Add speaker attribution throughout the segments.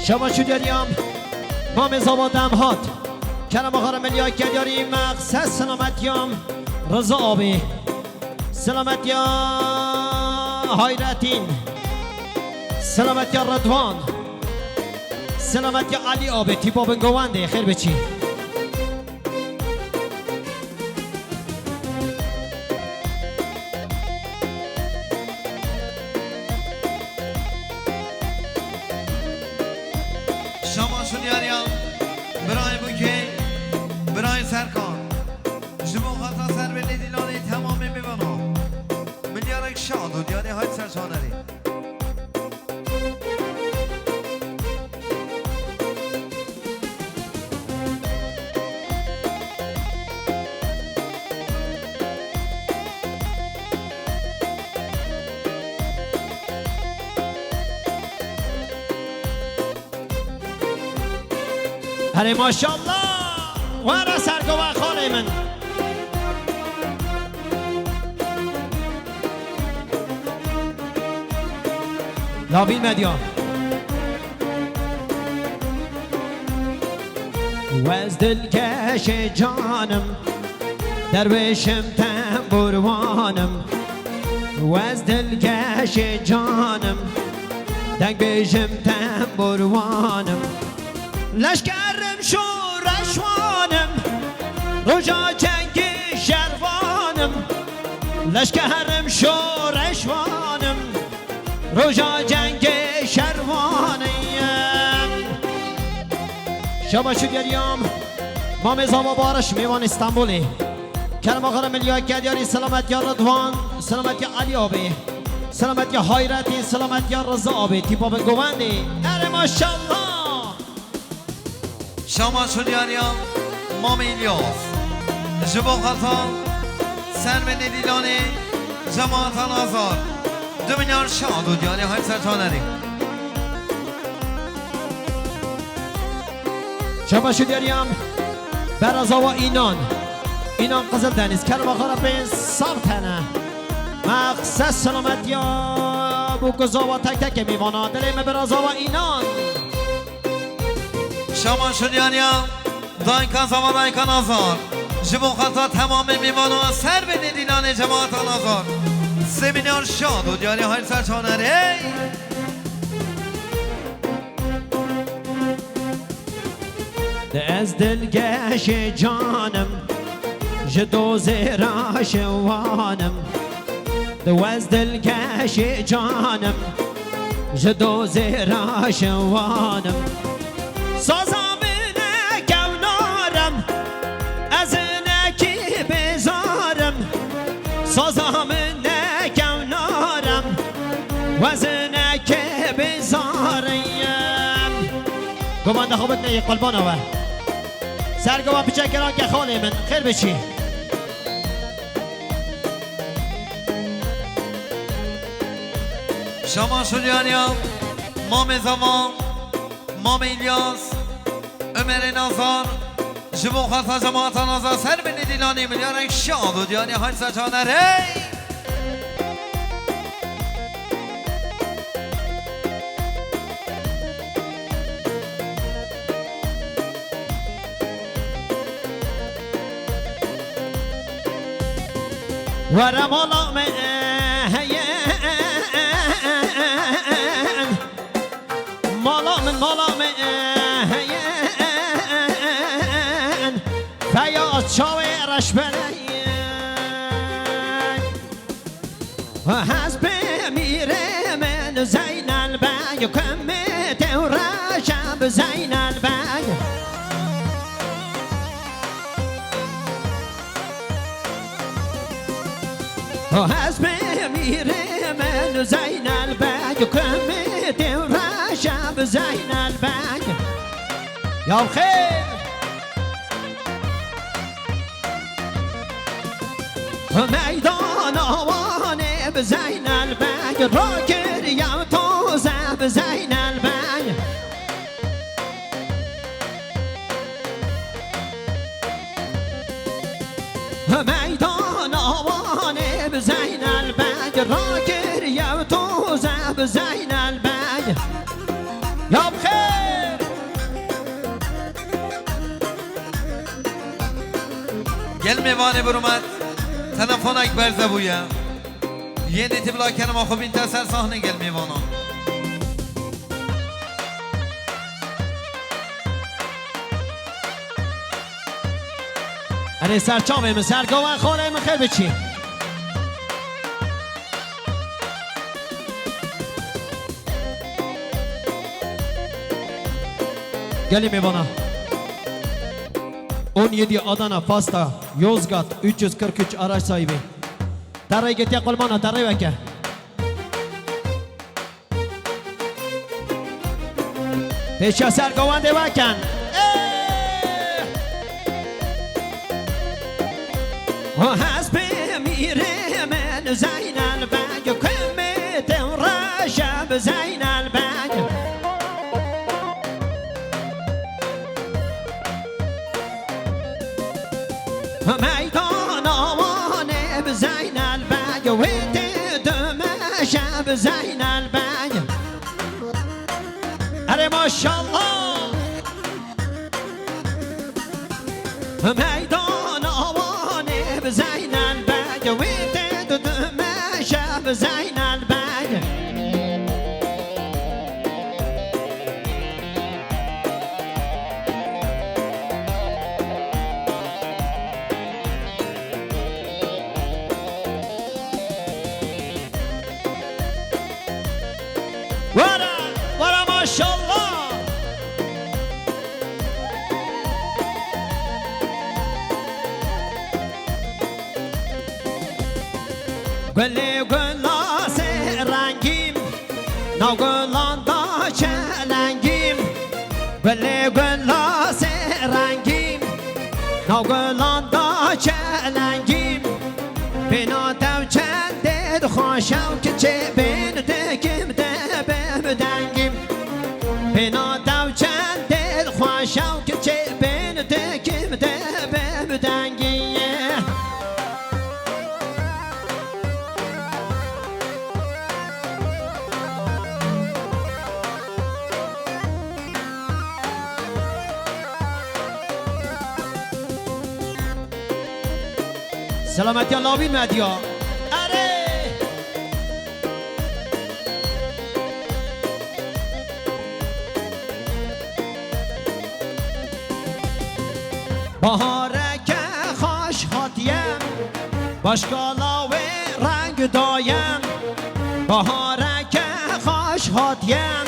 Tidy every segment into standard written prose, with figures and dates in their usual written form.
Speaker 1: شما شو داریم ما مزابادم هات کرم آخر ملیای که داریم مقصد سلامتیم رضا آبی سلامتی حیرتین سلامتی رضوان سلامتی علی آبی تیپا بنگوانده خیر بچی
Speaker 2: شماشون یاریم برای بوکی برای سرکان جبون خطا سر به دیلانه تمامی میبانو ملیارک شاد و دیانی های سرچانری
Speaker 1: هره ماشالله وارا سرگو و خانه من لابین مدیا و از دلکش جانم درویشم تنبوروانم و از دلکش جانم دنگ بیشم تنبوروانم لشکرم شورشوانم رجا جنگی شروانم لشکرم شورشوانم رجا جنگی شروانم شما شو داریم ما مزاما بارش میوان استانبولی کرم آخر ملیای کدیاری سلامتی رضوان سلامتی علی آبی سلامتی حیرتی سلامتی رضا آبی تیپا به گوندی اره ماشالله
Speaker 2: شما شد یاریم مام ایلیاس جبو خطا سر به ندیلانه جماعتان آزار دو میلیارد شاد و دیانی های سرچانری
Speaker 1: شما شو داریم برازا و اینان قزل دنیز کرم آخر به سابتنه مقصد سلامت یا بوکزا و تک تک میوانا دلیم برازا و اینان
Speaker 2: شما شد یاریم داینکان زمان داینکان آزار جبو خطا تمام میمانو سر به ندیلانه جماعتان آزار 3 میلیارد شاد و دیانی های سرچانری
Speaker 1: از دلگش جانم جدوز راشوانم دو از دلگش جانم جدوز راشوانم سازم نگونارم از نکی بزارم سازم نگونارم و از نکی بزارم گمان خوبت نه یک قلبان آور سرگوه پیچکران که خاله من خیر بچی
Speaker 2: شما شد یاریم مام زمان مام ایلیاس عمر نازار جبو خطا جماعتان آزار سر به ندیلانی میلیارد شاد و دیانی های سرچانری
Speaker 1: ورا مالا من مالا من فیاض چاوی رش بلین هز بمیره من زین البگ کمت و رشب زین البگ هز بمیره من زین البگ کمت و رشب زین البگ یا خیر میدان آوانه بزین البگ را کریم توزه بزین البگ میدان آوانه بزین البگ را کریم توزه بزین البگ یا بخیر
Speaker 2: میوانه برومد تلفن اکبر زبویه یه نیتی بلا کنم خوب این تسر صحنه گل میوانا
Speaker 1: اره سرچامه من سرگاون خانه من خیلی بچی گلی میوانا اون یدی آدانا فاستا یوزگات 343 araç sahibi Tarayı getiye kolmana tarayı veke Peşa sergovan deveken Hasbi miremen zeynel beg Kümmetin raşab zeynel beg ميدان آوانه بزین البگ ویت دمشه بزین البگ اره ماشالله میدان آوانه بزین البگ ویت دمشه بزین البگ ورا ماشالله گلی گلاس رنگیم نو گلان دا چلنگیم گلی گلاس رنگیم نو گلان دا چلنگیم بنا دو چند خوشم که چه بین دکیم بدنگیم بنا دو چند دل خوشم که چه بین دکیم بدنگیم سلامتی لاوین مدیا اره بهارک خوش هاتیم باشکالا و رنگ دایم بهارک خوش هاتیم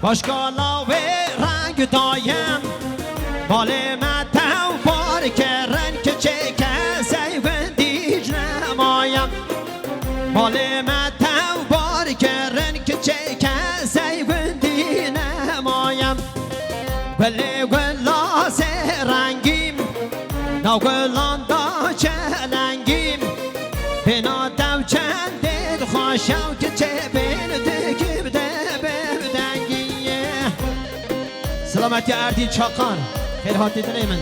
Speaker 1: باشکالا و رنگ دایم مال متو بار کرن که چه کسی وندیج نمایم مال متو بار کرن که چه کسی وندی نمایم ولی گلاس رنگیم نو گلان دا چلنگیم بنا دو چند دل خوشم که چه بین دکی بده بدنگیه سلامتی اردی چاقان خیلی حاطی دلی من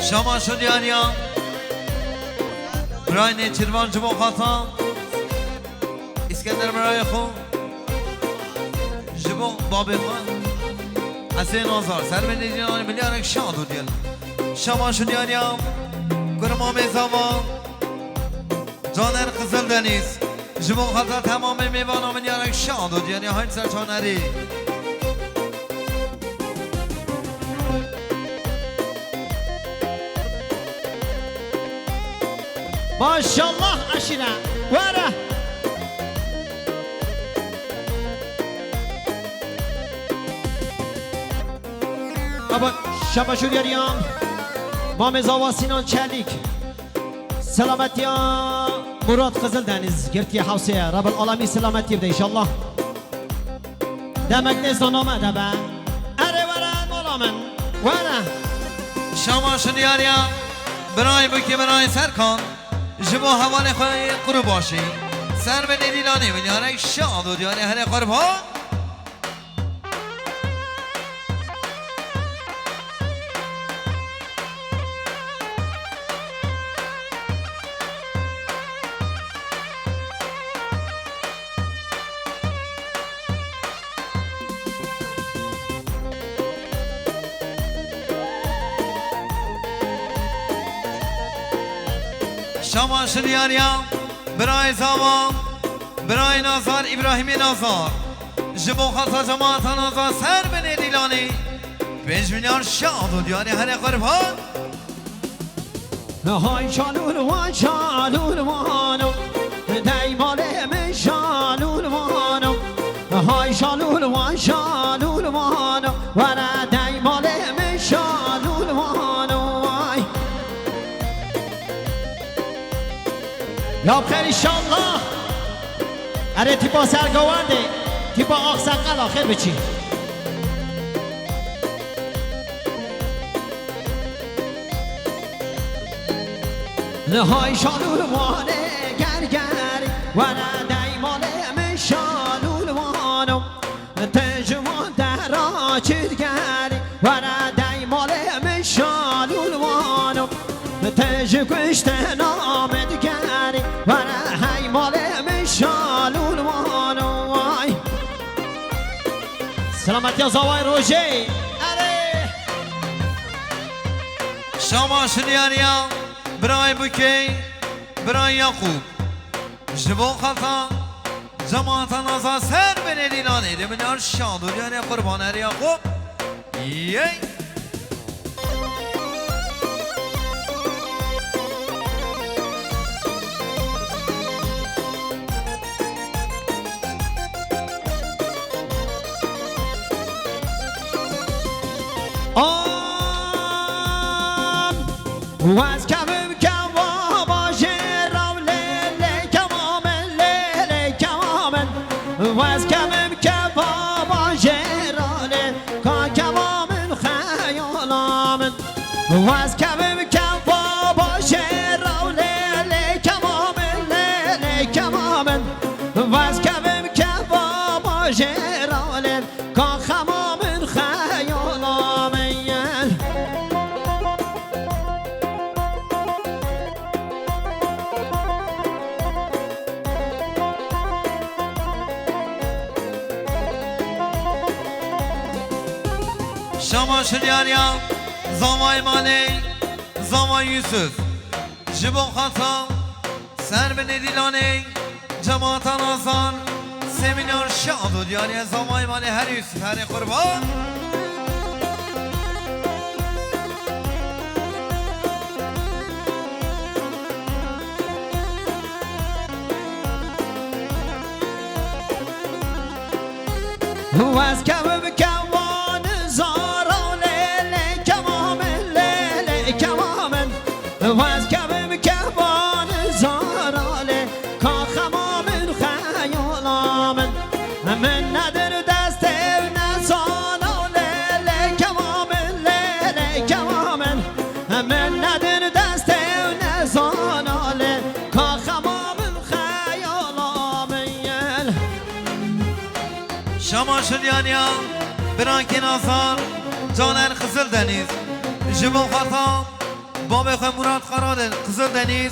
Speaker 2: شما شد یاریا برای نیچیروان جبو خاطا اسکندر برای خو جبو بابی خو حسین آزار سر به نیجیان بلیارک شادو دیل شما شد یاریا گرما میزاوا جانر قزل دنیز جبو خاطا تمام میوانا بلیارک شادو دیل های سرچانری
Speaker 1: ماشالله عشیره وره بابا شبا شد یاریام مام زاوا سینان چلیک سلامتی مراد قزل دنیز گرتی حوسیه رب العالمی سلامتی بده انشالله دمک نیست و نامده به اره وره مولا من وره
Speaker 2: شما شد یاریا برای بکی برای سرکان جبو حوال خواهی قرب باشی سر به نیلانی میلیانک شاد و دیانی هر قرب ها شما شریانیان برای زمان برای نازار ابراهیم نازار جبو خاصا جماعت نازار سر بنه دیلانی 5 میلیارد شاد و دیاری هر قربان
Speaker 1: های شالون وان شالون وانو دیمال من شالون وانو های شالون وان شالون وانو ورا دیمال من شالون وانو یا بخیر انشالله اره تیپا سرگوانده تیپا آق سقل آخر بچی های شالون وانه گرگری ورا دیمال من شالون وانو تجمال در آچیدگری ورا دیمال من شالون وانو تج کشت نامدگری ورا حیمال من شالون وانو سلامتی از آوای روژه اره
Speaker 2: شما شریانیان برای بوکی برای یعقوب جبو خطا جماعت نازا سر بنه دیلانه ده بنیار شاد و دیانه قربان هر یعقوب یی
Speaker 1: واز کبم کوا باشه رو لیلی کمامن لیلی کمامن واز کبم کوا باشه رو لیلی کمامن خیالامن واز کبم کوا باشه رو لیلی کمامن لیلی کمامن واز کبم کوا باشه رو لیلی کمامن خیالامن
Speaker 2: شما شریانیان زامای مانی زامای یوسف جبو خطا سر بنه دیلانه جماعت نازان 3 میلیارد شاد و دیاری زامای مانی هر یوسف هر قربان
Speaker 1: واز کبم کوان زارا لیلی کمامن لیلی کمامن واز کبم کوان زارا لیلی کمامن خیالامن من ندر دست نزانا لیلی کمامن لیلی کمامن من ندر دست نزانا لیلی کمامن خیالامن
Speaker 2: شما شریانیان برانکی نازار جانر قزل دنیز جبو خطا باب خواه مراد قرار قزل دنیز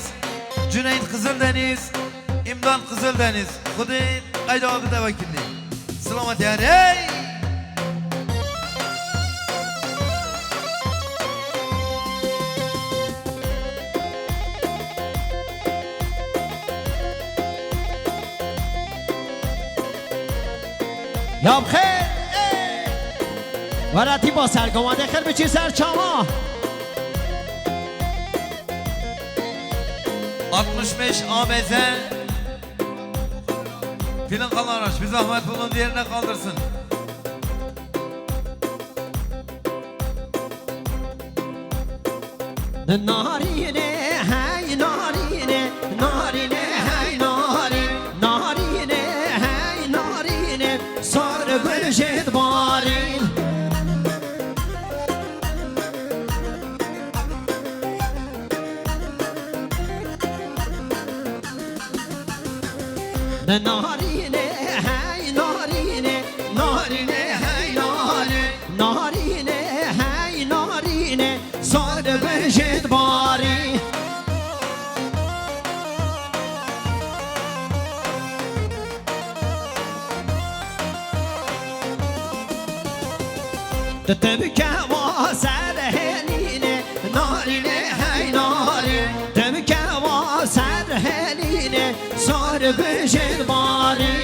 Speaker 2: جنید قزل دنیز امدان قزل دنیز خودی قید آقا دوکیلی سلامت یاری
Speaker 1: یا بخیر وراتی با سرگوانده خیر بچی سر چاما
Speaker 2: 65 ABZ Filin Kalaraş bir zahmet bulun diğerine kaldırsın.
Speaker 1: Narine hey narine narine hey nari narine hey narine sar gülşet barin narine hey narine narine hey nari narine hey narine sar gülşet barin تبكى واسال هنينه نارينه هاي ناري تبكى واسال جد باری